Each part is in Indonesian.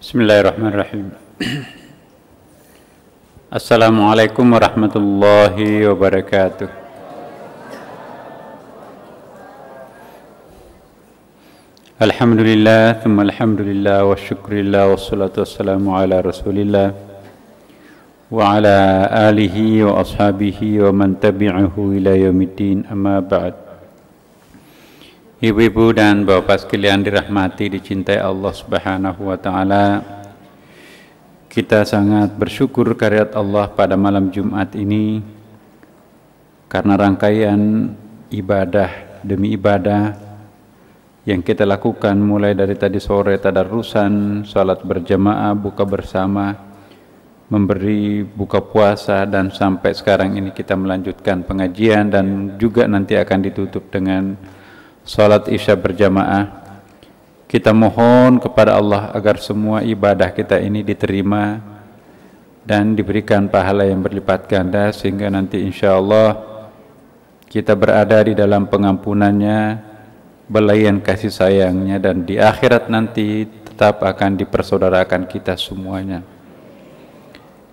Bismillahirrahmanirrahim. Assalamualaikum warahmatullahi wabarakatuh. Alhamdulillah, thumma alhamdulillah, wa syukurillah, wa salatu wassalamu ala rasulillah wa ala alihi wa ashabihi wa man tabi'ahu ila yaumiddin, amma ba'd. Ibu-ibu dan bapak sekalian dirahmati, dicintai Allah Subhanahu wa taala. Kita sangat bersyukur kehadirat Allah pada malam Jumat ini karena rangkaian ibadah demi ibadah yang kita lakukan mulai dari tadi sore tadarrusan, salat berjamaah, buka bersama, memberi buka puasa, dan sampai sekarang ini kita melanjutkan pengajian dan juga nanti akan ditutup dengan salat isya berjamaah. Kita mohon kepada Allah agar semua ibadah kita ini diterima dan diberikan pahala yang berlipat ganda, sehingga nanti insya Allah kita berada di dalam pengampunannya, belayan kasih sayangnya, dan di akhirat nanti tetap akan dipersaudarakan kita semuanya.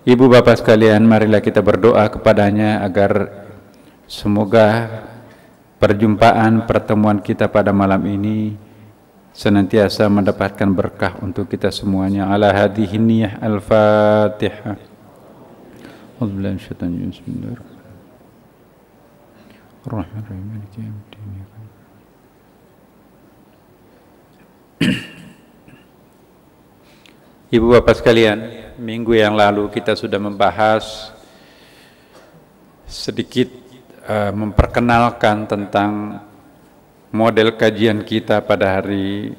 Ibu bapak sekalian, marilah kita berdoa kepadanya agar semoga pertemuan kita pada malam ini senantiasa mendapatkan berkah untuk kita semuanya. Ala hadhihi niyyah al-Fatihah. A'udzubillahi minasyaitonir rajim. Bismillahirrahmanirrahim. Maliki yaumiddin. Ibu bapak sekalian, minggu yang lalu kita sudah membahas sedikit memperkenalkan tentang model kajian kita pada hari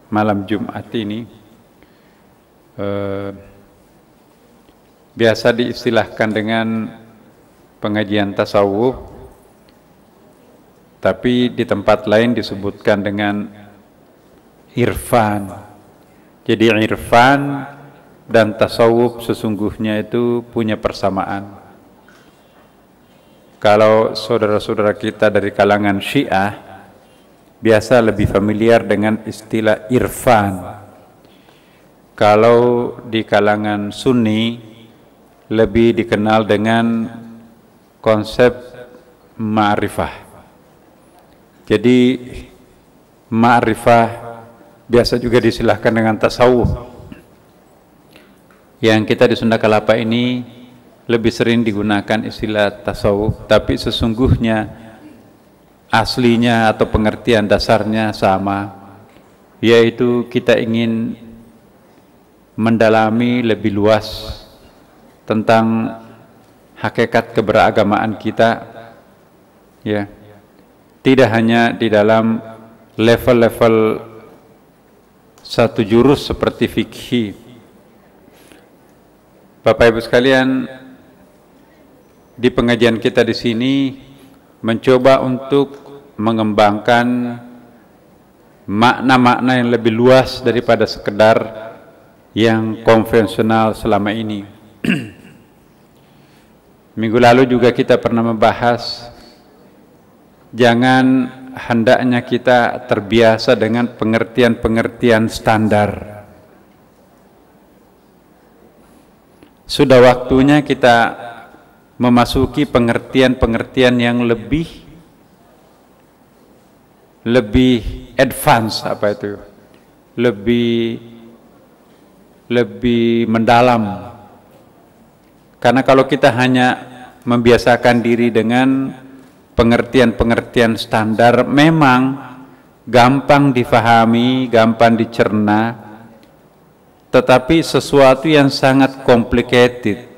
malam Jumat ini. Biasa diistilahkan dengan pengajian tasawuf, tapi di tempat lain disebutkan dengan irfan. Jadi irfan dan tasawuf sesungguhnya itu punya persamaan. Kalau saudara-saudara kita dari kalangan Syiah biasa lebih familiar dengan istilah irfan. Kalau di kalangan Sunni lebih dikenal dengan konsep ma'rifah. Jadi ma'rifah biasa juga disilahkan dengan tasawuf. Yang kita di Sunda Kelapa ini lebih sering digunakan istilah tasawuf, tapi sesungguhnya aslinya atau pengertian dasarnya sama, yaitu kita ingin mendalami lebih luas tentang hakikat keberagamaan kita, ya, tidak hanya di dalam level-level satu jurus seperti fikih. Bapak Ibu sekalian, di pengajian kita di sini mencoba untuk mengembangkan makna-makna yang lebih luas daripada sekedar yang konvensional selama ini. Minggu lalu juga kita pernah membahas jangan hendaknya kita terbiasa dengan pengertian-pengertian standar. Sudah waktunya kita memasuki pengertian-pengertian yang lebih advance, apa itu? Lebih mendalam. Karena kalau kita hanya membiasakan diri dengan pengertian-pengertian standar, memang gampang difahami, gampang dicerna, tetapi sesuatu yang sangat complicated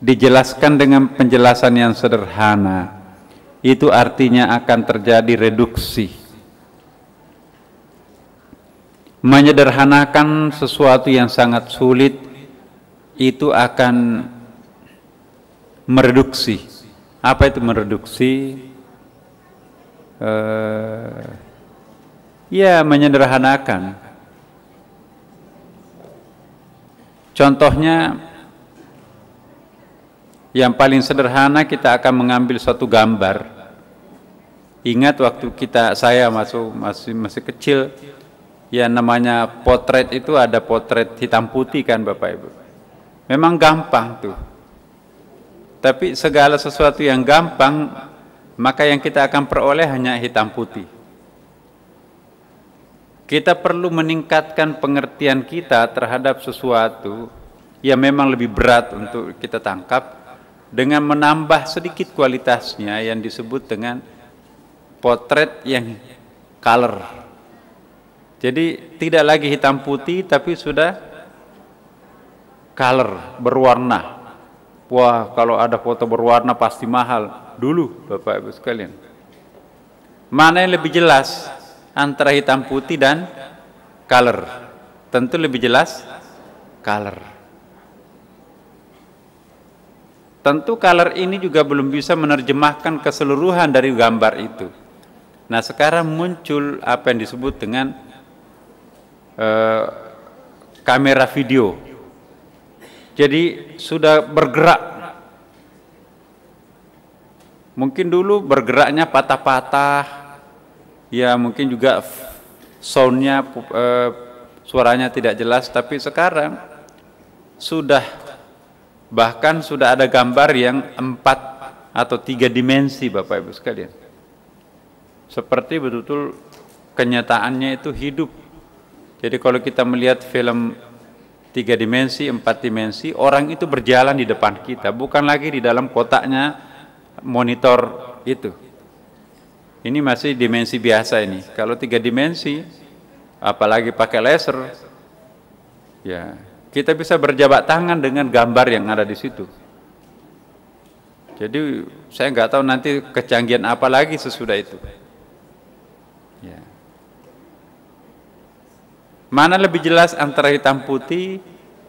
dijelaskan dengan penjelasan yang sederhana, itu artinya akan terjadi reduksi. Menyederhanakan sesuatu yang sangat sulit itu akan mereduksi. Apa itu mereduksi? Ya, menyederhanakan. Contohnya, yang paling sederhana, kita akan mengambil suatu gambar. Ingat waktu saya masih kecil, Ya namanya potret itu ada potret hitam putih kan Bapak Ibu. Memang gampang tuh. Tapi segala sesuatu yang gampang, maka yang kita akan peroleh hanya hitam putih. Kita perlu meningkatkan pengertian kita terhadap sesuatu yang memang lebih berat untuk kita tangkap dengan menambah sedikit kualitasnya yang disebut dengan potret yang color. Jadi tidak lagi hitam putih tapi sudah color, berwarna. Wah, kalau ada foto berwarna pasti mahal dulu Bapak Ibu sekalian. Mana yang lebih jelas antara hitam putih dan color? Tentu lebih jelas color. Tentu color ini juga belum bisa menerjemahkan keseluruhan dari gambar itu. Nah, sekarang muncul apa yang disebut dengan kamera video. Jadi sudah bergerak. Mungkin dulu bergeraknya patah-patah, ya mungkin juga soundnya, suaranya tidak jelas. Tapi sekarang sudah, bahkan sudah ada gambar yang 4 atau 3 dimensi Bapak Ibu sekalian. Seperti betul-betul kenyataannya itu hidup. Jadi kalau kita melihat film 3 dimensi, 4 dimensi, orang itu berjalan di depan kita, bukan lagi di dalam kotaknya monitor itu. Ini masih dimensi biasa ini. Kalau 3 dimensi, apalagi pakai laser, ya kita bisa berjabat tangan dengan gambar yang ada di situ. Jadi saya nggak tahu nanti kecanggihan apa lagi sesudah itu. Ya. Mana lebih jelas antara hitam putih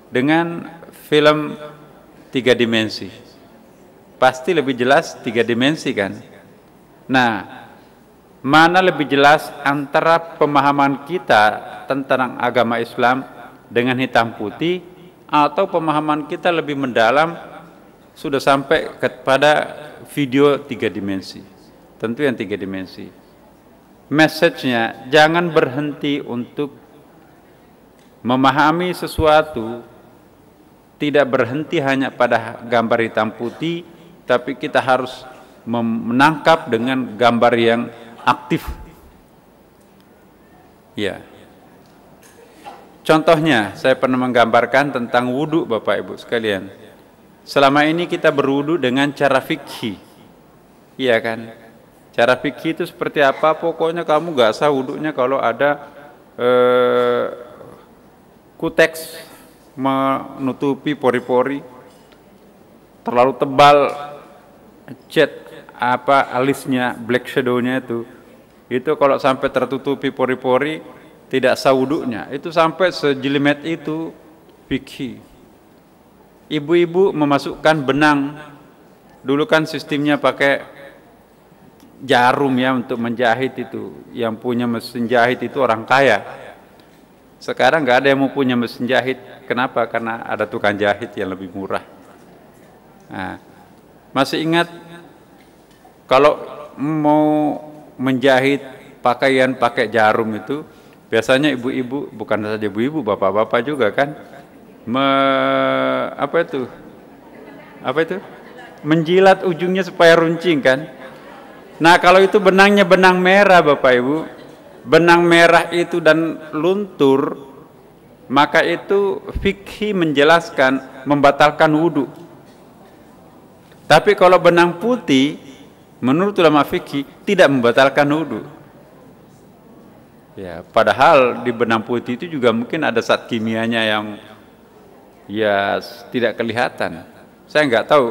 dengan film 3 dimensi? Pasti lebih jelas 3 dimensi kan? Nah, mana lebih jelas antara pemahaman kita tentang agama Islam dengan hitam putih atau pemahaman kita lebih mendalam sudah sampai kepada video 3 dimensi? Tentu yang 3 dimensi. Message-nya jangan berhenti untuk memahami sesuatu, tidak berhenti hanya pada gambar hitam putih, tapi kita harus menangkap dengan gambar yang aktif. Ya. Contohnya, saya pernah menggambarkan tentang wudhu Bapak Ibu sekalian. Selama ini kita berwudhu dengan cara fikih. Iya kan? Cara fikih itu seperti apa? Pokoknya kamu gak sah wudhunya kalau ada kuteks menutupi pori-pori, terlalu tebal cat alisnya, black shadow-nya itu kalau sampai tertutupi pori-pori tidak sah wudunya. Itu sampai sejelimet itu fikih. Ibu-ibu memasukkan benang, dulu kan sistemnya pakai jarum ya untuk menjahit itu. Yang punya mesin jahit itu orang kaya. Sekarang nggak ada yang mau punya mesin jahit. Kenapa? Karena ada tukang jahit yang lebih murah. Nah, masih ingat kalau mau menjahit pakaian pakai jarum itu, biasanya ibu-ibu, bukan saja ibu-ibu, bapak-bapak juga kan, apa itu? Menjilat ujungnya supaya runcing kan. Nah, kalau itu benangnya benang merah Bapak Ibu, benang merah itu dan luntur, maka itu fikih menjelaskan membatalkan wudhu. Tapi kalau benang putih, menurut ulama fikih tidak membatalkan wudhu. Ya, padahal di benang putih itu juga mungkin ada zat kimianya yang ya tidak kelihatan. Saya nggak tahu.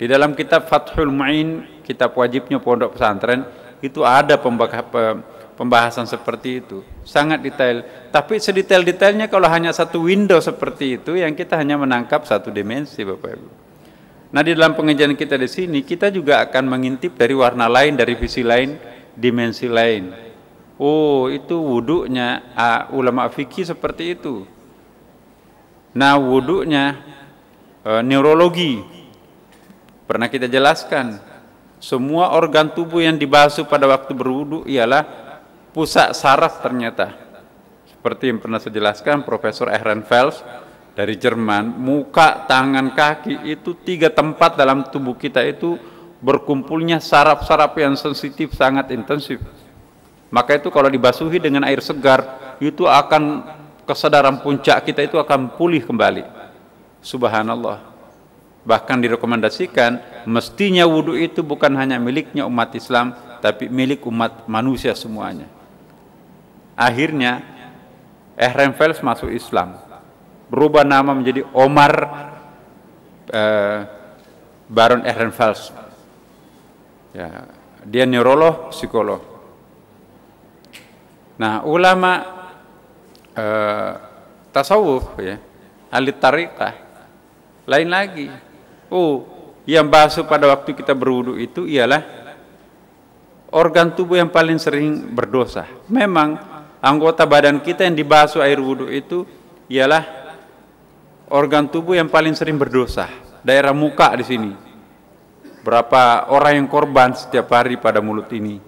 Di dalam kitab Fathul Mu'in, kitab wajibnya pondok pesantren, itu ada pembahasan seperti itu, sangat detail. Tapi sedetail-detailnya kalau hanya satu window seperti itu, yang kita hanya menangkap satu dimensi, Bapak Ibu. Nah, di dalam pengajian kita di sini, kita juga akan mengintip dari warna lain, dari visi lain, dimensi lain. Oh, itu wudhunya ulama fikih seperti itu. Nah, wudhunya neurologi pernah kita jelaskan. Semua organ tubuh yang dibasuh pada waktu berwudhu ialah pusat saraf ternyata. Seperti yang pernah saya jelaskan, Profesor Ehrenfels dari Jerman, muka, tangan, kaki itu 3 tempat dalam tubuh kita itu berkumpulnya saraf-saraf yang sensitif sangat intensif. Maka itu kalau dibasuhi dengan air segar, itu akan kesadaran puncak kita itu akan pulih kembali. Subhanallah. Bahkan direkomendasikan mestinya wudhu itu bukan hanya miliknya umat Islam, tapi milik umat manusia semuanya. Akhirnya Ehrenfels masuk Islam, berubah nama menjadi Omar Baron Ehrenfels. Ya, dia neurolog, psikolog. Nah, ulama tasawuf, ya, ahli tariqah, lain lagi. Yang basuh pada waktu kita berwudu itu ialah organ tubuh yang paling sering berdosa. Memang anggota badan kita yang dibasuh air wudu itu ialah organ tubuh yang paling sering berdosa. Daerah muka di sini. Berapa orang yang korban setiap hari pada mulut ini?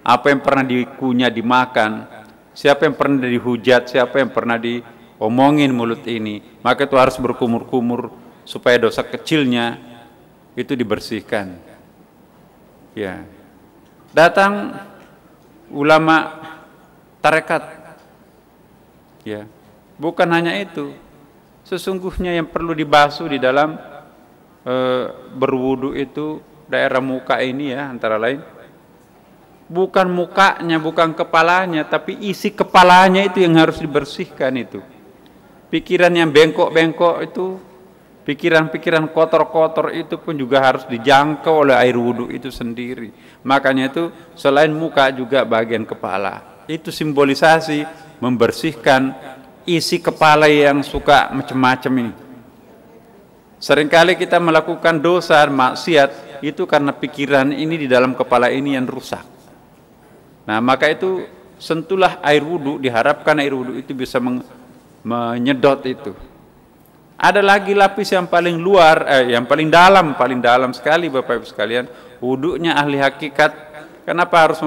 Apa yang pernah dikunyah, dimakan? Siapa yang pernah dihujat? Siapa yang pernah diomongin mulut ini? Maka itu harus berkumur-kumur supaya dosa kecilnya itu dibersihkan. Ya. Datang ulama tarekat. Ya. Bukan hanya itu. Sesungguhnya yang perlu dibasuh di dalam berwudu itu daerah muka ini, ya, antara lain bukan mukanya, bukan kepalanya, tapi isi kepalanya itu yang harus dibersihkan itu. Pikiran yang bengkok-bengkok itu, pikiran-pikiran kotor-kotor itu pun juga harus dijangkau oleh air wudu itu sendiri. Makanya itu selain muka juga bagian kepala. Itu simbolisasi membersihkan isi kepala yang suka macam-macam ini. Seringkali kita melakukan dosa, maksiat itu karena pikiran ini di dalam kepala ini yang rusak. Nah, maka itu sentuhlah air wudu, diharapkan air wudu itu bisa menyedot itu. Ada lagi lapis yang paling luar, yang paling dalam sekali Bapak Ibu sekalian, wudunya ahli hakikat. Kenapa harus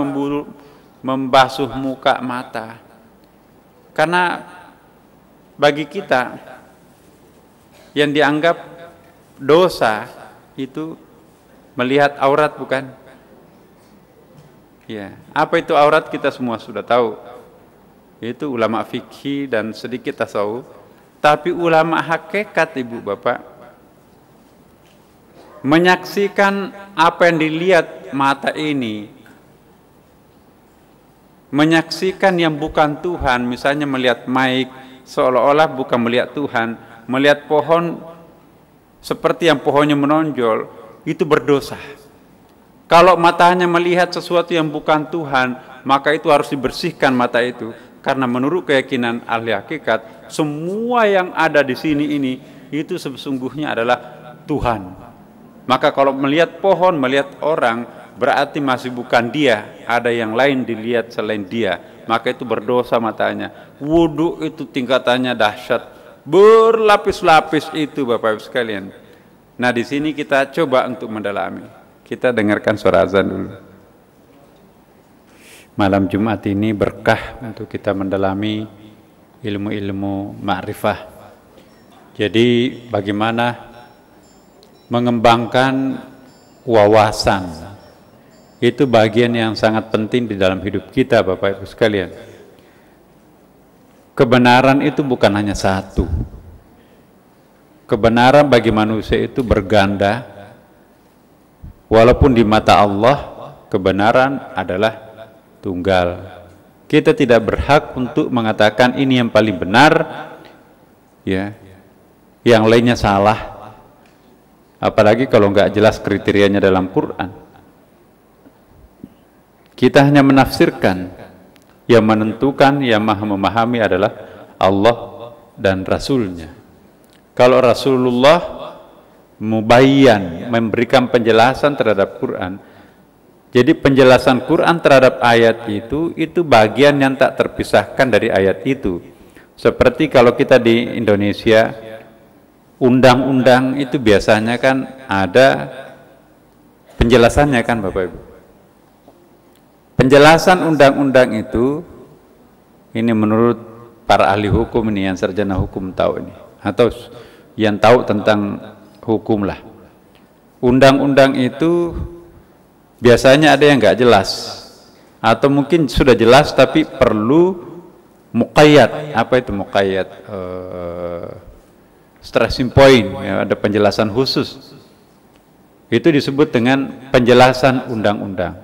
membasuh muka, mata? Karena bagi kita yang dianggap dosa itu melihat aurat, bukan? Ya, apa itu aurat kita semua sudah tahu. Itu ulama fikih dan sedikit tasawuf. Tapi ulama hakikat, Ibu Bapak, menyaksikan apa yang dilihat mata ini, menyaksikan yang bukan Tuhan, misalnya melihat mic seolah-olah bukan melihat Tuhan, melihat pohon seperti yang pohonnya menonjol, itu berdosa. Kalau matanya melihat sesuatu yang bukan Tuhan, maka itu harus dibersihkan mata itu. Karena menurut keyakinan ahli hakikat, semua yang ada di sini ini, itu sesungguhnya adalah Tuhan. Maka kalau melihat pohon, melihat orang, berarti masih bukan dia. Ada yang lain dilihat selain dia. Maka itu berdosa matanya. Wudu itu tingkatannya dahsyat. Berlapis-lapis itu Bapak Ibu sekalian. Nah, di sini kita coba untuk mendalami. Kita dengarkan suara azan dulu. Malam Jumat ini berkah untuk kita mendalami ilmu-ilmu ma'rifah. Jadi bagaimana mengembangkan wawasan, itu bagian yang sangat penting di dalam hidup kita Bapak Ibu sekalian. Kebenaran itu bukan hanya satu. Kebenaran bagi manusia itu berganda. Walaupun di mata Allah kebenaran adalah tunggal. Kita tidak berhak untuk mengatakan ini yang paling benar, ya, yang lainnya salah. Apalagi kalau nggak jelas kriterianya dalam Quran. Kita hanya menafsirkan. Yang menentukan, yang maha memahami adalah Allah dan Rasulnya. Kalau Rasulullah mubayyan, memberikan penjelasan terhadap Quran. Jadi penjelasan Quran terhadap ayat itu bagian yang tak terpisahkan dari ayat itu. Seperti kalau kita di Indonesia, undang-undang itu biasanya kan ada penjelasannya kan Bapak Ibu. Penjelasan undang-undang itu, ini menurut para ahli hukum ini, yang sarjana hukum tahu ini, atau yang tahu tentang hukum lah. Undang-undang itu biasanya ada yang nggak jelas, atau mungkin sudah jelas tapi perlu muqayyad. Apa itu muqayyad? Stressing point, ya, ada penjelasan khusus. Itu disebut dengan penjelasan undang-undang.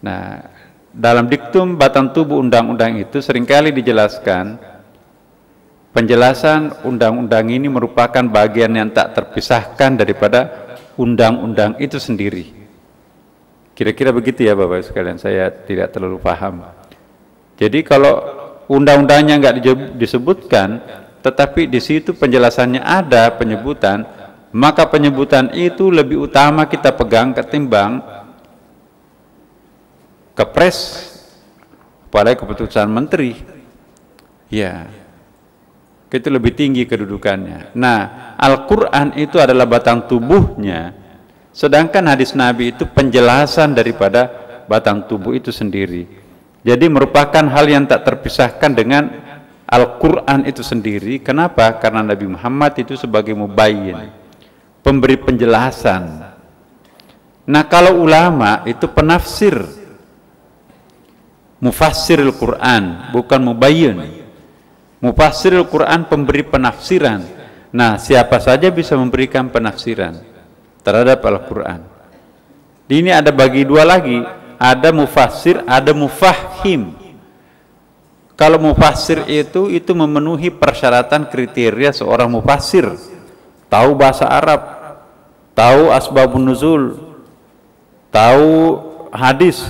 Nah, dalam diktum batang tubuh undang-undang itu seringkali dijelaskan penjelasan undang-undang ini merupakan bagian yang tak terpisahkan daripada undang-undang itu sendiri. Kira-kira begitu ya Bapak sekalian, saya tidak terlalu paham. Jadi kalau undang-undangnya nggak disebutkan, tetapi di situ penjelasannya ada penyebutan, maka penyebutan itu lebih utama kita pegang ketimbang kepres pada keputusan menteri. Ya, itu lebih tinggi kedudukannya. Nah, Al-Quran itu adalah batang tubuhnya, sedangkan hadis Nabi itu penjelasan daripada batang tubuh itu sendiri. Jadi merupakan hal yang tak terpisahkan dengan Al-Quran itu sendiri. Kenapa? Karena Nabi Muhammad itu sebagai mubayyin, pemberi penjelasan. Nah, kalau ulama itu penafsir, mufassir Al-Quran, bukan mubayyin. Mufassir Al-Quran pemberi penafsiran. Nah, siapa saja bisa memberikan penafsiran terhadap Al-Quran. Ini ada bagi dua lagi, ada mufassir, ada mufahhim. Kalau mufassir itu memenuhi persyaratan kriteria seorang mufassir. Tahu bahasa Arab, tahu asbabun nuzul, tahu hadis,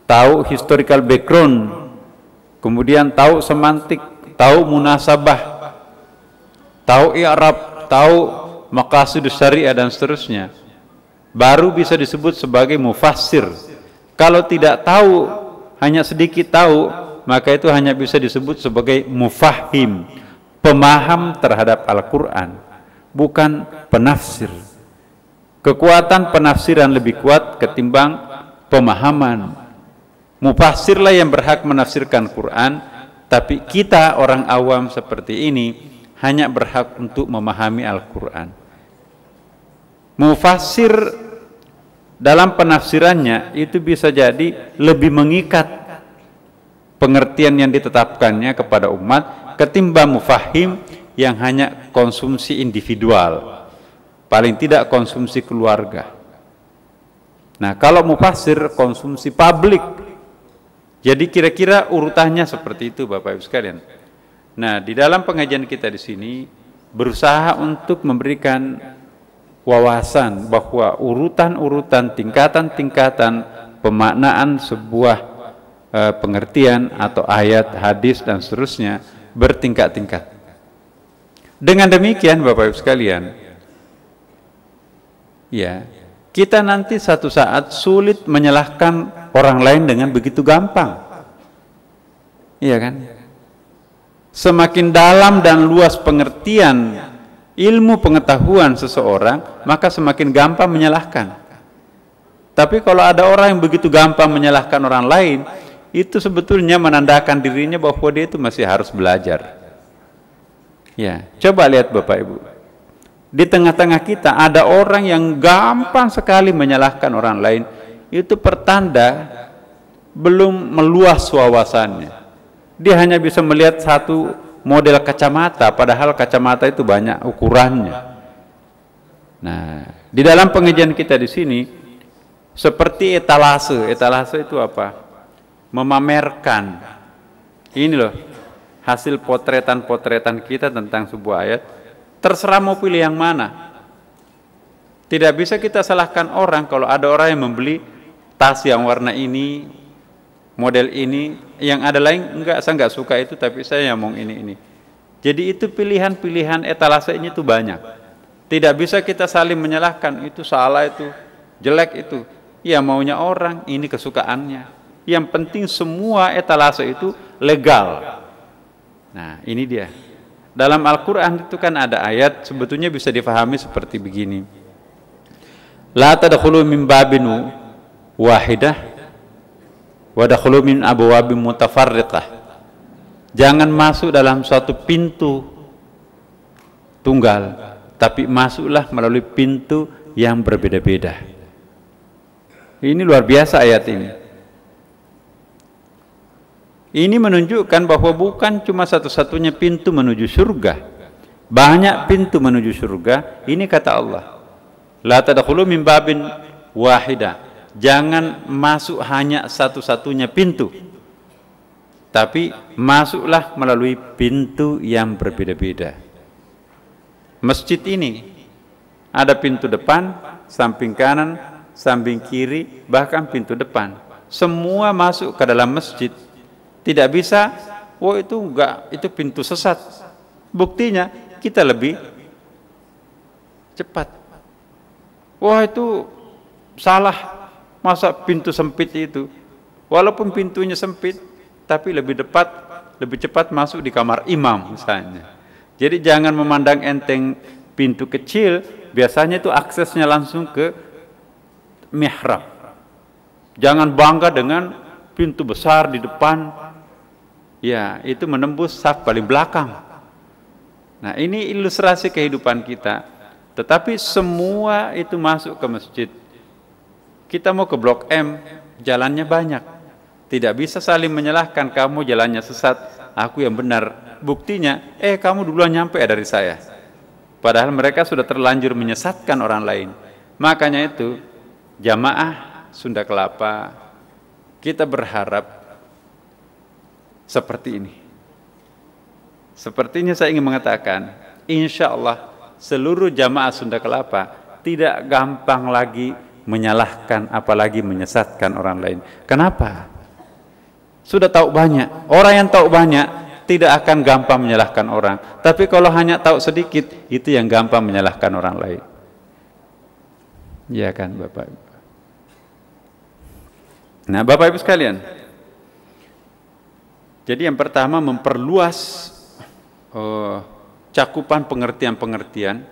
tahu historical background, kemudian tahu semantik, tahu munasabah, tahu i'rab, tahu maqasidus syariah dan seterusnya. Baru bisa disebut sebagai mufassir. Kalau tidak tahu, hanya sedikit tahu, maka itu hanya bisa disebut sebagai mufahhim, pemaham terhadap Al-Quran, bukan penafsir. Kekuatan penafsiran lebih kuat ketimbang pemahaman. Mufassirlah yang berhak menafsirkan Quran, tapi kita orang awam seperti ini hanya berhak untuk memahami Al-Quran. Mufassir dalam penafsirannya itu bisa jadi lebih mengikat pengertian yang ditetapkannya kepada umat ketimbang mufahhim yang hanya konsumsi individual, paling tidak konsumsi keluarga. Nah, kalau mufassir konsumsi publik. Jadi kira-kira urutannya seperti itu Bapak Ibu sekalian. Nah, di dalam pengajian kita di sini berusaha untuk memberikan wawasan bahwa urutan-urutan, tingkatan-tingkatan pemaknaan sebuah pengertian atau ayat, hadis dan seterusnya bertingkat-tingkat. Dengan demikian Bapak Ibu sekalian, ya, kita nanti satu saat sulit menyalahkan orang lain dengan begitu gampang. Iya kan? Semakin dalam dan luas pengertian ilmu pengetahuan seseorang, maka semakin gampang menyalahkan. Tapi kalau ada orang yang begitu gampang menyalahkan orang lain, itu sebetulnya menandakan dirinya bahwa dia itu masih harus belajar. Ya, coba lihat Bapak Ibu. Di tengah-tengah kita ada orang yang gampang sekali menyalahkan orang lain. Itu pertanda belum meluas wawasannya. Dia hanya bisa melihat satu model kacamata, padahal kacamata itu banyak ukurannya. Nah, di dalam pengajian kita di sini seperti etalase. Etalase itu apa? Memamerkan. Ini loh hasil potretan-potretan kita tentang sebuah ayat. Terserah mau pilih yang mana. Tidak bisa kita salahkan orang kalau ada orang yang membeli tas yang warna ini, model ini, yang ada lain enggak, saya enggak suka itu, tapi saya mau ini. Jadi itu pilihan-pilihan etalase ini tuh banyak. Tidak bisa kita saling menyalahkan, itu salah, itu jelek, itu ya maunya orang, ini kesukaannya. Yang penting semua etalase itu legal. Nah, ini dia. Dalam Al-Quran itu kan ada ayat sebetulnya bisa difahami seperti begini. La tadkhulu min babin wahidah wa dakhulu min abwabin mutafarriqah. Jangan masuk dalam suatu pintu tunggal, tapi masuklah melalui pintu yang berbeda-beda. Ini luar biasa ayat ini. Ini menunjukkan bahwa bukan cuma satu-satunya pintu menuju surga. Banyak pintu menuju surga. Ini kata Allah. La tadkhulu min babin wahida. Jangan masuk hanya satu-satunya pintu. Tapi masuklah melalui pintu yang berbeda-beda. Masjid ini ada pintu depan, samping kanan, samping kiri, bahkan pintu depan. Semua masuk ke dalam masjid. Tidak bisa, oh itu enggak, itu pintu sesat. Buktinya kita lebih cepat. Wah itu salah, masa pintu sempit itu. Walaupun pintunya sempit, tapi lebih cepat masuk di kamar imam misalnya. Jadi jangan memandang enteng pintu kecil, biasanya itu aksesnya langsung ke mihrab. Jangan bangga dengan pintu besar di depan. Ya, itu menembus saf paling belakang. Nah, ini ilustrasi kehidupan kita. Tetapi semua itu masuk ke masjid. Kita mau ke Blok M, jalannya banyak. Tidak bisa saling menyalahkan, kamu jalannya sesat, aku yang benar. Buktinya, kamu duluan nyampe dari saya. Padahal mereka sudah terlanjur menyesatkan orang lain. Makanya itu, jamaah Sunda Kelapa, kita berharap seperti ini. Sepertinya saya ingin mengatakan, insya Allah seluruh jamaah Sunda Kelapa tidak gampang lagi menyalahkan, apalagi menyesatkan orang lain. Kenapa? Sudah tahu banyak. Orang yang tahu banyak tidak akan gampang menyalahkan orang. Tapi kalau hanya tahu sedikit, itu yang gampang menyalahkan orang lain. Ya kan Bapak Ibu. Nah Bapak Ibu sekalian, jadi yang pertama memperluas cakupan pengertian-pengertian,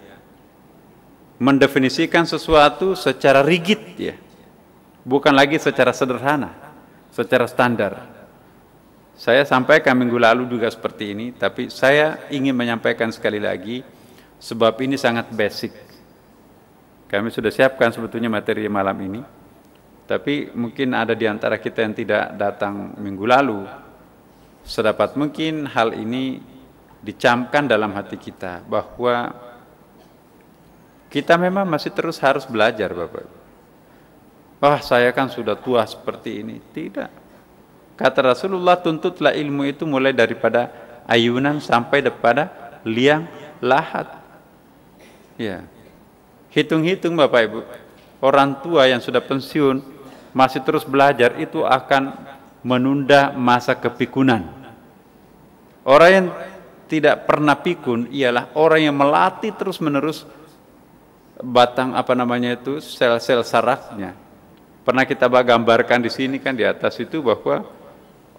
mendefinisikan sesuatu secara rigid ya, bukan lagi secara sederhana, secara standar. Saya sampaikan minggu lalu juga seperti ini, tapi saya ingin menyampaikan sekali lagi, sebab ini sangat basic. Kami sudah siapkan sebetulnya materi malam ini, tapi mungkin ada di antara kita yang tidak datang minggu lalu. Sedapat mungkin hal ini dicamkan dalam hati kita, bahwa kita memang masih terus harus belajar Bapak. Wah saya kan sudah tua seperti ini. Tidak. Kata Rasulullah, tuntutlah ilmu itu mulai daripada ayunan sampai kepada liang lahat. Ya. Hitung-hitung Bapak Ibu, orang tua yang sudah pensiun masih terus belajar itu akan menunda masa kepikunan. Orang yang tidak pernah pikun ialah orang yang melatih terus-menerus batang sel-sel sarafnya. Pernah kita gambarkan di sini kan di atas itu bahwa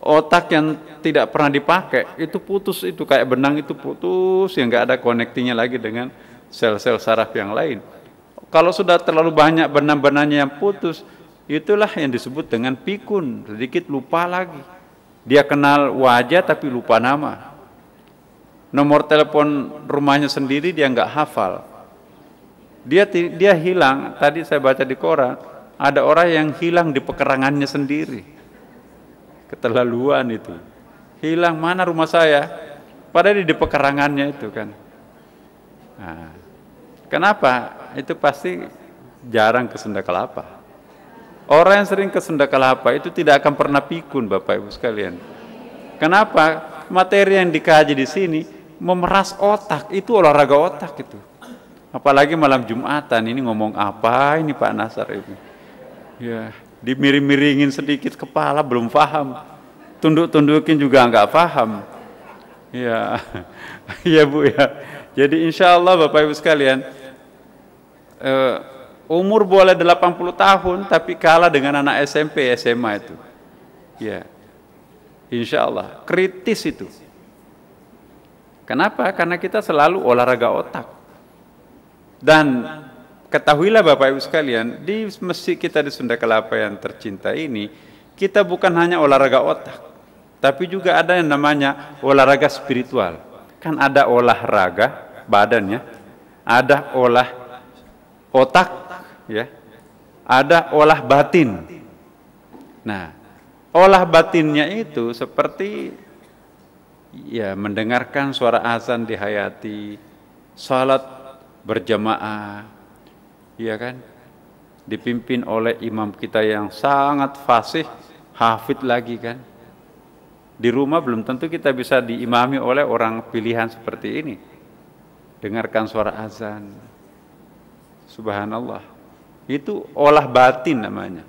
otak yang tidak pernah dipakai itu putus, itu kayak benang itu putus, yang nggak ada konektinya lagi dengan sel-sel saraf yang lain. Kalau sudah terlalu banyak benang-benangnya yang putus, itulah yang disebut dengan pikun, sedikit lupa lagi. Dia kenal wajah tapi lupa nama. Nomor telepon rumahnya sendiri dia nggak hafal. Dia hilang. Tadi saya baca di koran, ada orang yang hilang di pekerangannya sendiri. Keterlaluan itu. Hilang, mana rumah saya? Padahal di pekerangannya itu kan. Nah, kenapa? Itu pasti jarang ke Sunda Kelapa. Orang yang sering ke Sunda Kelapa itu tidak akan pernah pikun Bapak Ibu sekalian. Kenapa? Materi yang dikaji di sini memeras otak, itu olahraga otak itu. Apalagi malam Jumatan ini ngomong apa ini Pak Nasar ini. Ya, dimiring-miringin sedikit kepala belum paham. Tunduk-tundukin juga enggak paham. Ya. Ya Bu ya. Jadi insya Allah Bapak Ibu sekalian, umur boleh 80 tahun tapi kalah dengan anak SMP, SMA itu. Ya. Insya Allah kritis itu. Kenapa? Karena kita selalu olahraga otak. Dan ketahuilah Bapak Ibu sekalian, di masjid kita di Sunda Kelapa yang tercinta ini, kita bukan hanya olahraga otak, Tapi juga ada yang namanya olahraga spiritual. Kan ada olahraga badannya, ada olah otak, ya, ada olah batin. Nah, olah batinnya itu seperti ya mendengarkan suara azan dihayati, salat berjamaah, ya kan, dipimpin oleh imam kita yang sangat fasih, hafid lagi kan. Di rumah belum tentu kita bisa diimami oleh orang pilihan seperti ini. Dengarkan suara azan. Subhanallah. Itu olah batin namanya.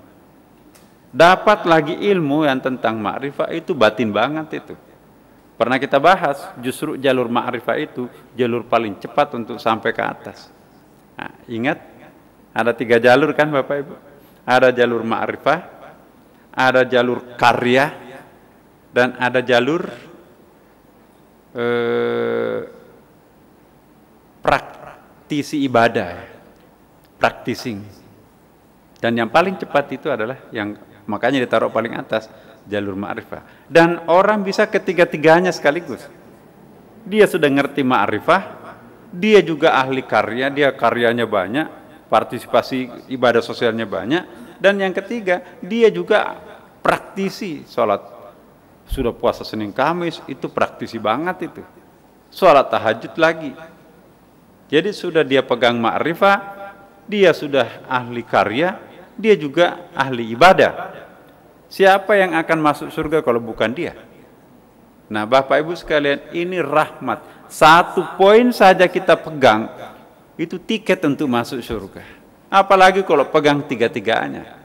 Dapat lagi ilmu yang tentang ma'rifah itu batin banget itu. Pernah kita bahas, justru jalur ma'rifah itu jalur paling cepat untuk sampai ke atas. Nah, ingat, ada 3 jalur kan Bapak Ibu? Ada jalur ma'rifah, ada jalur karya, dan ada jalur praktisi ibadah, practicing. Dan yang paling cepat itu adalah yang makanya ditaruh paling atas, jalur ma'rifah. Dan orang bisa ketiga-tiganya sekaligus. Dia sudah ngerti ma'rifah, dia juga ahli karya, dia karyanya banyak, partisipasi ibadah sosialnya banyak, dan yang ketiga, dia juga praktisi sholat. Sudah puasa Senin Kamis, itu praktisi banget itu. Sholat tahajud lagi. Jadi sudah dia pegang ma'rifah, dia sudah ahli karya, dia juga ahli ibadah. Siapa yang akan masuk surga kalau bukan dia? Nah Bapak Ibu sekalian, ini rahmat. 1 poin saja kita pegang, itu tiket untuk masuk surga. Apalagi kalau pegang 3-tiganya.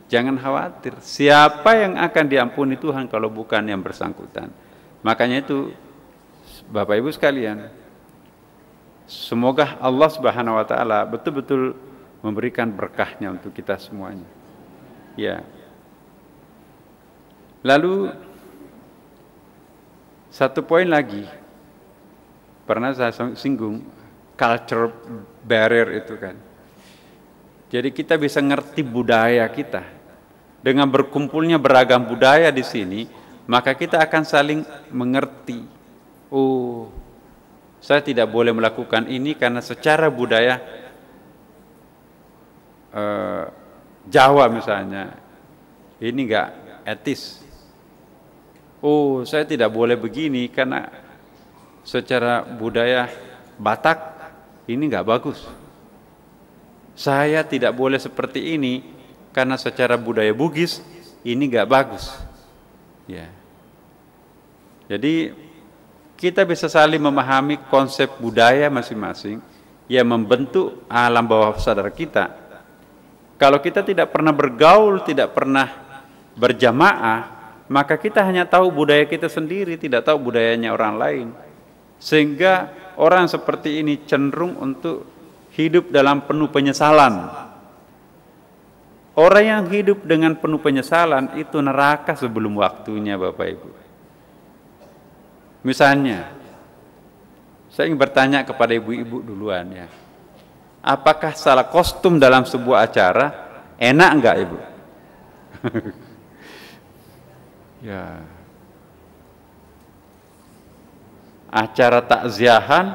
Jangan khawatir, siapa yang akan diampuni Tuhan kalau bukan yang bersangkutan. Makanya itu Bapak Ibu sekalian, semoga Allah Subhanahu wa taala betul-betul memberikan berkahnya untuk kita semuanya. Ya. Lalu 1 poin lagi, pernah saya singgung, culture barrier itu kan. Jadi kita bisa ngerti budaya kita. Dengan berkumpulnya beragam budaya di sini, maka kita akan saling mengerti. Oh, saya tidak boleh melakukan ini karena secara budaya Jawa misalnya, ini enggak etis. Oh, saya tidak boleh begini karena secara budaya Batak, ini enggak bagus. Saya tidak boleh seperti ini karena secara budaya Bugis ini gak bagus. Ya. Jadi kita bisa saling memahami konsep budaya masing-masing yang membentuk alam bawah sadar kita. Kalau kita tidak pernah bergaul, tidak pernah berjamaah, maka kita hanya tahu budaya kita sendiri, tidak tahu budayanya orang lain. Sehingga orang seperti ini cenderung untuk hidup dalam penuh penyesalan. Orang yang hidup dengan penuh penyesalan itu neraka sebelum waktunya Bapak Ibu. Misalnya, saya ingin bertanya kepada ibu-ibu duluan ya. Apakah salah kostum dalam sebuah acara enak enggak Ibu? Ya. Acara takziahan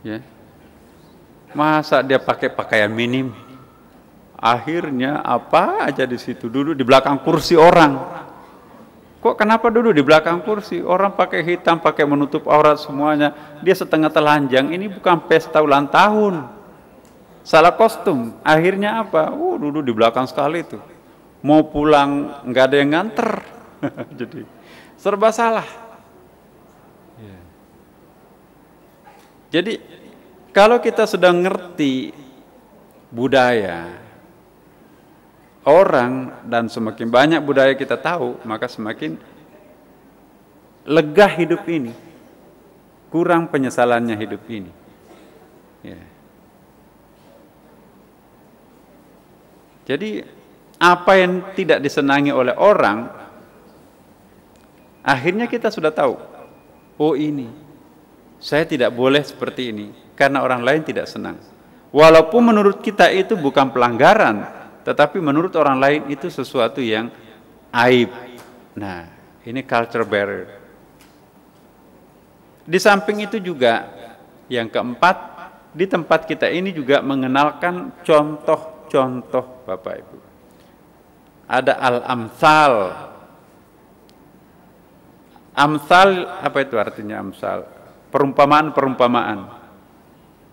ya. Masa dia pakai pakaian minim? Akhirnya apa aja di situ, duduk di belakang kursi orang. Kok kenapa duduk di belakang kursi? Orang pakai hitam, pakai menutup aurat semuanya. Dia setengah telanjang. Ini bukan pesta ulang tahun. Salah kostum. Akhirnya apa? Duduk di belakang sekali itu. Mau pulang nggak ada yang nganter. Jadi serba salah. Jadi kalau kita sudah ngerti budaya orang dan semakin banyak budaya kita tahu, maka semakin lega hidup ini, kurang penyesalannya hidup ini. Ya. Jadi apa yang tidak disenangi oleh orang, akhirnya kita sudah tahu, oh ini, saya tidak boleh seperti ini, karena orang lain tidak senang. Walaupun menurut kita itu bukan pelanggaran, tetapi menurut orang lain itu sesuatu yang aib. Nah, ini culture barrier. Di samping itu juga, yang keempat, di tempat kita ini juga mengenalkan contoh-contoh Bapak Ibu. Ada al-amsal. Amsal, apa itu artinya amsal? Perumpamaan-perumpamaan.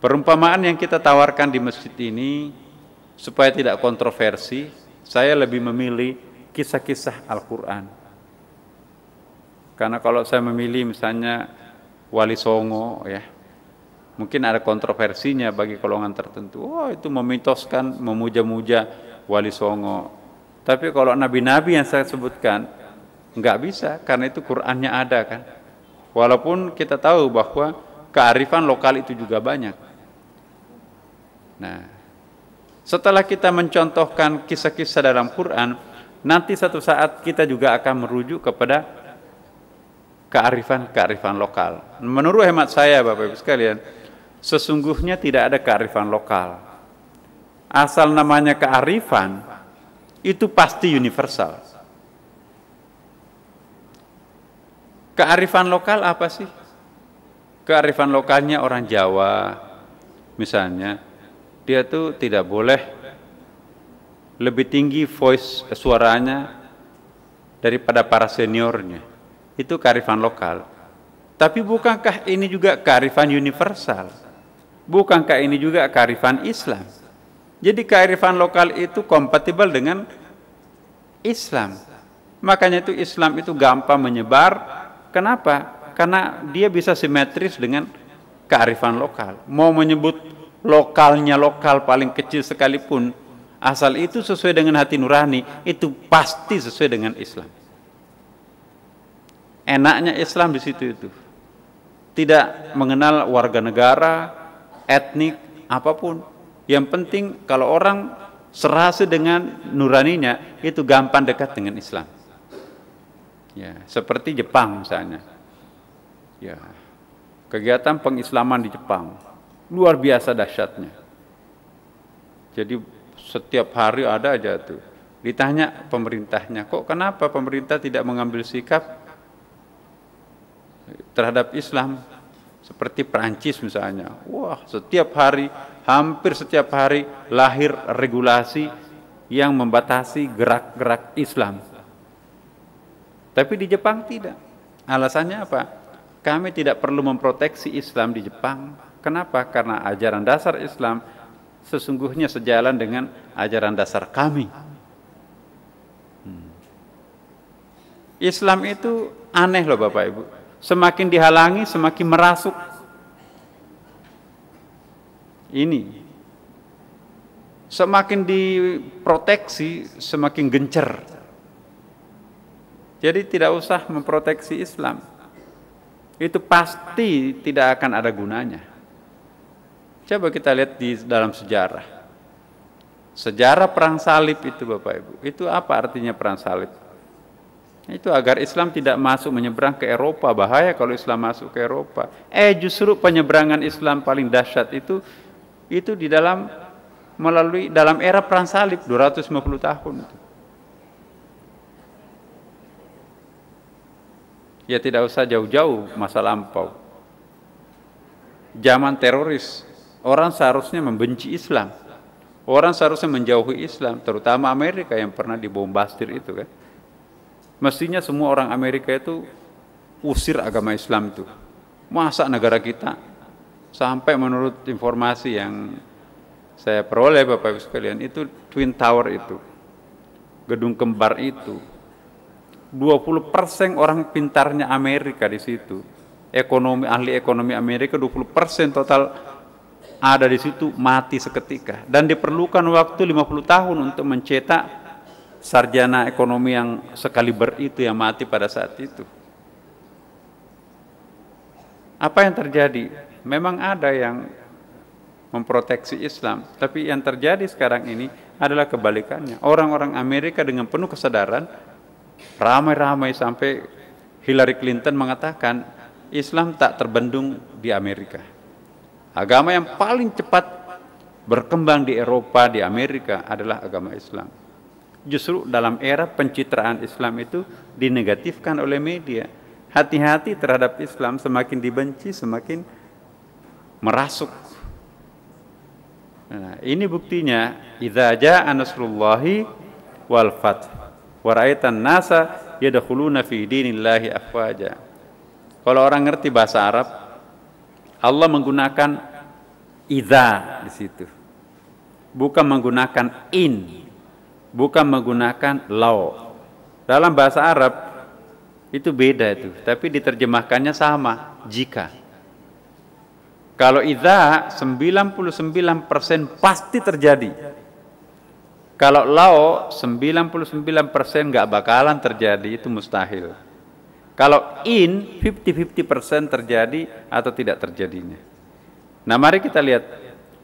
Perumpamaan yang kita tawarkan di masjid ini, supaya tidak kontroversi, saya lebih memilih kisah-kisah Al-Quran. Karena kalau saya memilih misalnya Wali Songo, ya, mungkin ada kontroversinya bagi golongan tertentu. Oh, itu memitoskan, memuja-muja Wali Songo. Tapi kalau nabi-nabi yang saya sebutkan, nggak bisa, karena itu Qur'annya ada kan. Walaupun kita tahu bahwa kearifan lokal itu juga banyak. Nah, setelah kita mencontohkan kisah-kisah dalam Quran, nanti satu saat kita juga akan merujuk kepada kearifan-kearifan lokal. Menurut hemat saya, Bapak Ibu sekalian, sesungguhnya tidak ada kearifan lokal. Asal namanya kearifan, itu pasti universal. Kearifan lokal apa sih? Kearifan lokalnya orang Jawa, misalnya, dia tuh tidak boleh lebih tinggi voice suaranya daripada para seniornya. Itu kearifan lokal. Tapi bukankah ini juga kearifan universal? Bukankah ini juga kearifan Islam? Jadi kearifan lokal itu kompatibel dengan Islam. Makanya itu Islam itu gampang menyebar. Kenapa? Karena dia bisa simetris dengan kearifan lokal. Mau menyebut lokalnya lokal paling kecil sekalipun, asal itu sesuai dengan hati nurani, itu pasti sesuai dengan Islam. Enaknya Islam di situ itu. Tidak mengenal warga negara, etnik, apapun. Yang penting kalau orang serasi dengan nuraninya, itu gampang dekat dengan Islam. Ya, seperti Jepang misalnya. Ya, kegiatan pengislaman di Jepang luar biasa dahsyatnya. Jadi setiap hari ada aja tuh. Ditanya pemerintahnya, kok kenapa pemerintah tidak mengambil sikap terhadap Islam seperti Perancis misalnya? Wah, setiap hari, hampir setiap hari lahir regulasi yang membatasi gerak-gerak Islam. Tapi di Jepang tidak. Alasannya apa? Kami tidak perlu memproteksi Islam di Jepang. Kenapa? Karena ajaran dasar Islam sesungguhnya sejalan dengan ajaran dasar kami. Islam itu aneh loh Bapak Ibu. Semakin dihalangi, semakin merasuk. Ini. Semakin diproteksi, semakin gencer. Jadi tidak usah memproteksi Islam. Itu pasti tidak akan ada gunanya. Coba kita lihat di dalam sejarah. Sejarah perang salib itu Bapak Ibu. Itu apa artinya perang salib? Itu agar Islam tidak masuk menyeberang ke Eropa. Bahaya kalau Islam masuk ke Eropa. Justru penyeberangan Islam paling dahsyat itu di dalam era perang salib 250 tahun itu. Ya tidak usah jauh-jauh masa lampau. Zaman teroris, orang seharusnya membenci Islam. Orang seharusnya menjauhi Islam, terutama Amerika yang pernah dibombastir itu kan. Mestinya semua orang Amerika itu usir agama Islam itu. Masa negara kita sampai menurut informasi yang saya peroleh Bapak Ibu sekalian, itu Twin Tower itu, gedung kembar itu, 20% orang pintarnya Amerika di situ. Ahli ekonomi Amerika 20% total ada di situ mati seketika. Dan diperlukan waktu 50 tahun untuk mencetak sarjana ekonomi yang sekaliber itu yang mati pada saat itu. Apa yang terjadi? Memang ada yang memproteksi Islam, tapi yang terjadi sekarang ini adalah kebalikannya. Orang-orang Amerika dengan penuh kesadaran, ramai-ramai sampai Hillary Clinton mengatakan Islam tak terbendung di Amerika. Agama yang paling cepat berkembang di Eropa, di Amerika adalah agama Islam. Justru dalam era pencitraan Islam itu dinegatifkan oleh media. Hati-hati terhadap Islam, semakin dibenci semakin merasuk. Nah, ini buktinya, idza jaa nasrullahi wal fath wa ra'aitan nasa yadkhuluna fi dinillahi afwaja. Kalau orang ngerti bahasa Arab, Allah menggunakan idza di situ. Bukan menggunakan in, bukan menggunakan law. Dalam bahasa Arab itu beda itu, tapi diterjemahkannya sama, jika. Kalau idza 99% pasti terjadi. Kalau law 99% nggak bakalan terjadi, itu mustahil. Kalau in 50-50% terjadi atau tidak terjadinya. Nah, mari kita lihat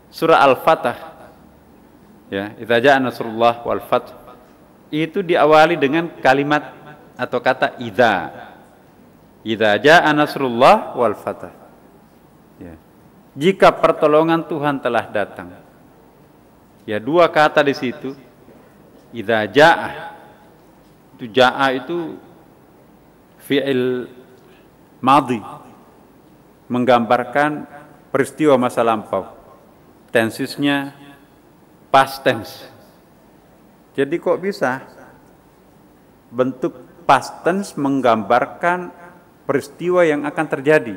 surah Al-Fatah. Ya, idza jaa nasrullah wal fath. Itu diawali dengan kalimat atau kata idza. Idza jaa nasrullah wal fath. Ya. Jika pertolongan Tuhan telah datang. Ya, dua kata di situ. Idza jaa. Itu jaa itu fi'il madhi, menggambarkan peristiwa masa lampau. Tensisnya past tense. Jadi kok bisa bentuk past tense menggambarkan peristiwa yang akan terjadi?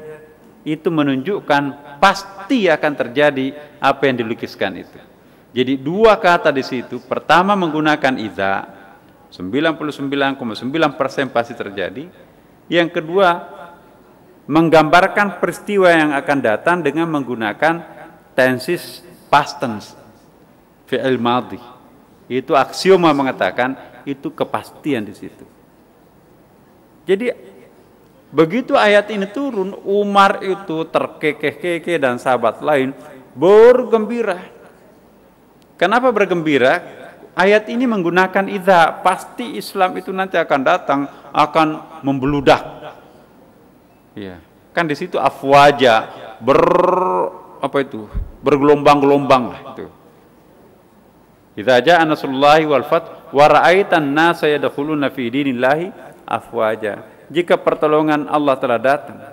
Itu menunjukkan pasti akan terjadi apa yang dilukiskan itu. Jadi dua kata di situ, pertama menggunakan idza, 99,9% pasti terjadi. Yang kedua, menggambarkan peristiwa yang akan datang dengan menggunakan tenses past tense, fi'il madhi. Itu aksioma mengatakan itu kepastian di situ. Jadi begitu ayat ini turun, Umar itu terkekeh-kekeh dan sahabat lain bergembira. Kenapa bergembira? Ayat ini menggunakan idza, pasti Islam itu nanti akan datang, akan membeludak. Ya, kan di situ afwaja, bergelombang-gelombang lah itu. Idza jaa nasrullahi wal fath wa ra'aitan nasa yadkhuluna fi dinillahi afwaja. Jika pertolongan Allah telah datang,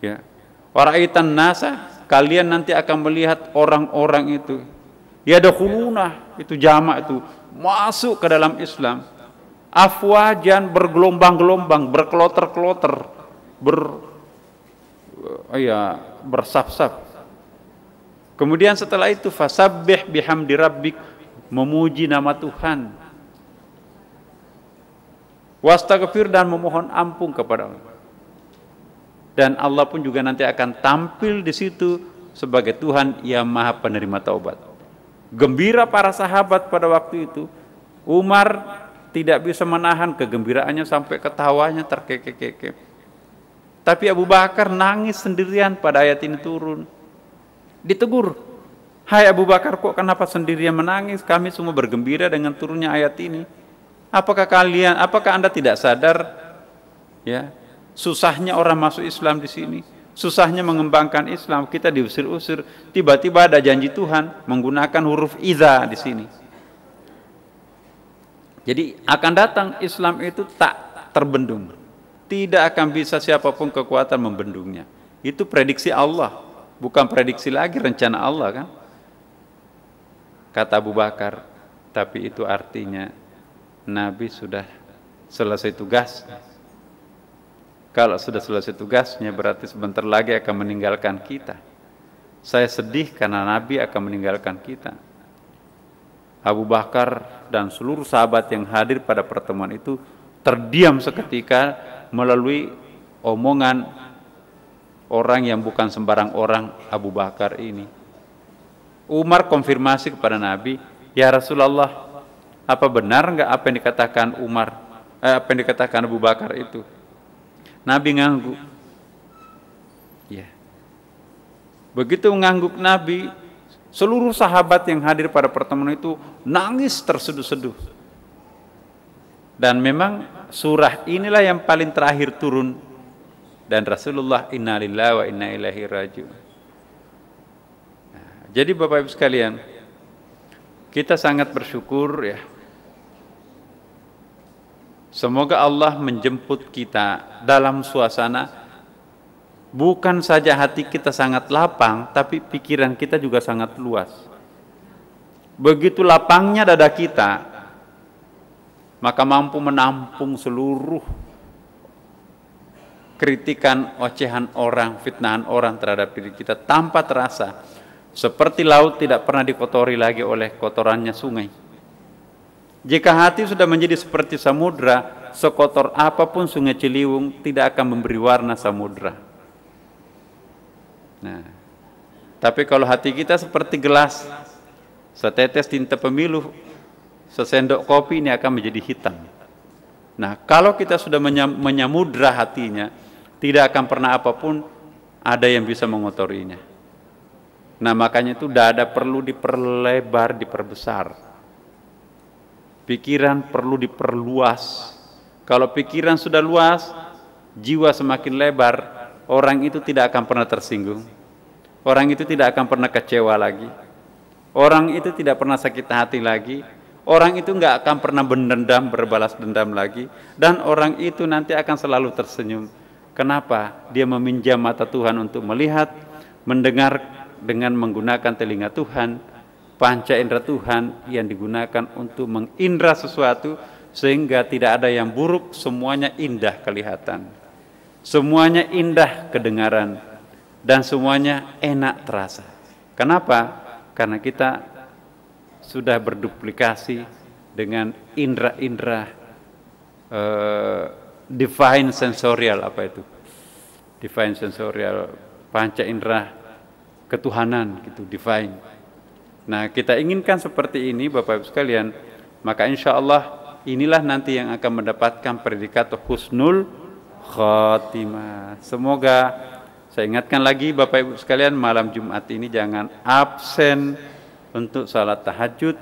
ya, wa ra'aitan nasa, kalian nanti akan melihat orang-orang itu yadkhuluna, itu jamak itu, masuk ke dalam Islam, afwajan, bergelombang-gelombang, berkeloter-keloter, bersaf-saf. Kemudian setelah itu fasabbih bihamdi rabbik, memuji nama Tuhan, wastaghfir, dan memohon ampun kepada Allah. Dan Allah pun juga nanti akan tampil di situ sebagai Tuhan yang Maha Penerima Taubat. Gembira para sahabat pada waktu itu. Umar tidak bisa menahan kegembiraannya sampai ketawanya terkekeh-kekeh. Tapi Abu Bakar nangis sendirian pada ayat ini turun. Ditegur, "Hai Abu Bakar, kok kenapa sendirian menangis? Kami semua bergembira dengan turunnya ayat ini. Apakah Anda tidak sadar, ya, susahnya orang masuk Islam di sini, susahnya mengembangkan Islam, kita diusir-usir, tiba-tiba ada janji Tuhan menggunakan huruf idza di sini. Jadi akan datang Islam itu tak terbendung, tidak akan bisa siapapun kekuatan membendungnya. Itu prediksi Allah, bukan prediksi lagi rencana Allah, kan? Kata Abu Bakar, tapi itu artinya Nabi sudah selesai tugas. Kalau sudah selesai tugasnya berarti sebentar lagi akan meninggalkan kita. Saya sedih karena Nabi akan meninggalkan kita. Abu Bakar dan seluruh sahabat yang hadir pada pertemuan itu terdiam seketika melalui omongan orang yang bukan sembarang orang, Abu Bakar ini. Umar konfirmasi kepada Nabi, "Ya Rasulullah, apa benar enggak apa yang dikatakan apa yang dikatakan Abu Bakar itu?" Nabi ngangguk. Ya. Begitu mengangguk Nabi, seluruh sahabat yang hadir pada pertemuan itu nangis terseduh-seduh. Dan memang surah inilah yang paling terakhir turun. Dan Rasulullah, inna lillahi wa inna ilaihi raji'un. Nah, jadi Bapak Ibu sekalian, kita sangat bersyukur ya. Semoga Allah menjemput kita dalam suasana bukan saja hati kita sangat lapang, tapi pikiran kita juga sangat luas. Begitu lapangnya dada kita, maka mampu menampung seluruh kritikan, ocehan orang, fitnahan orang terhadap diri kita tanpa terasa. Seperti laut tidak pernah dikotori lagi oleh kotorannya sungai. Jika hati sudah menjadi seperti samudra, sekotor apapun sungai Ciliwung tidak akan memberi warna samudra. Nah, tapi kalau hati kita seperti gelas, setetes tinta pemilu, sesendok kopi ini akan menjadi hitam. Nah, kalau kita sudah menyamudra hatinya, tidak akan pernah apapun ada yang bisa mengotorinya. Nah, makanya itu dada perlu diperlebar, diperbesar. Pikiran perlu diperluas. Kalau pikiran sudah luas, jiwa semakin lebar, orang itu tidak akan pernah tersinggung. Orang itu tidak akan pernah kecewa lagi. Orang itu tidak pernah sakit hati lagi. Orang itu nggak akan pernah berdendam, berbalas dendam lagi. Dan orang itu nanti akan selalu tersenyum. Kenapa? Dia meminjam mata Tuhan untuk melihat, mendengar dengan menggunakan telinga Tuhan, panca indera Tuhan yang digunakan untuk mengindra sesuatu sehingga tidak ada yang buruk, semuanya indah kelihatan. Semuanya indah kedengaran dan semuanya enak terasa. Kenapa? Karena kita sudah berduplikasi dengan indera-indera divine sensorial, apa itu? Divine sensorial, panca indera ketuhanan gitu, divine. Nah, kita inginkan seperti ini Bapak Ibu sekalian, maka insya Allah inilah nanti yang akan mendapatkan predikat husnul khatimah. Semoga, saya ingatkan lagi Bapak Ibu sekalian, malam Jumat ini jangan absen untuk salat tahajud.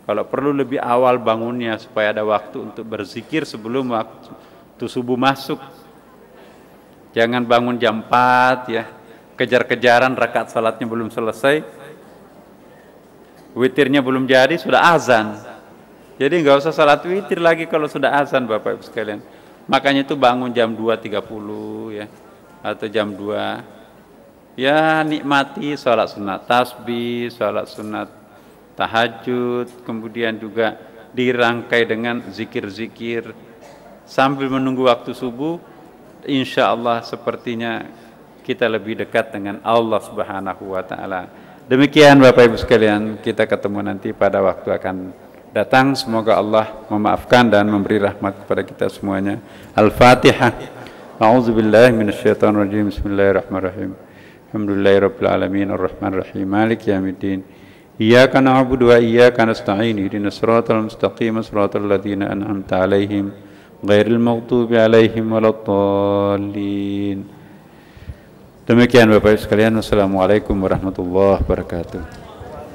Kalau perlu lebih awal bangunnya supaya ada waktu untuk berzikir sebelum waktu subuh masuk. Jangan bangun jam 4 ya, kejar-kejaran rakaat salatnya belum selesai, witirnya belum jadi, sudah azan. Jadi nggak usah salat witir lagi kalau sudah azan Bapak Ibu sekalian. Makanya itu bangun jam 2.30 ya, atau jam 2. Ya nikmati salat sunat tasbih, salat sunat tahajud, kemudian juga dirangkai dengan zikir-zikir. Sambil menunggu waktu subuh, insya Allah sepertinya kita lebih dekat dengan Allah Subhanahu wa Ta'ala. Demikian Bapak Ibu sekalian, kita ketemu nanti pada waktu akan datang. Semoga Allah memaafkan dan memberi rahmat kepada kita semuanya. Al-Fatihah. A'udzubillahi minasyaitonirrajim. Bismillahirrahmanirrahim. Alhamdulillahirabbil alamin arrahmanir rahim maliki yaumiddin. Iyyaka na'budu wa iyyaka nasta'in. Ihdinas siratal mustaqim, siratal ladzina an'amta 'alaihim ghairil maghdubi 'alaihim waladdallin. Demikian Bapak Ibu sekalian, wassalamualaikum warahmatullahi wabarakatuh.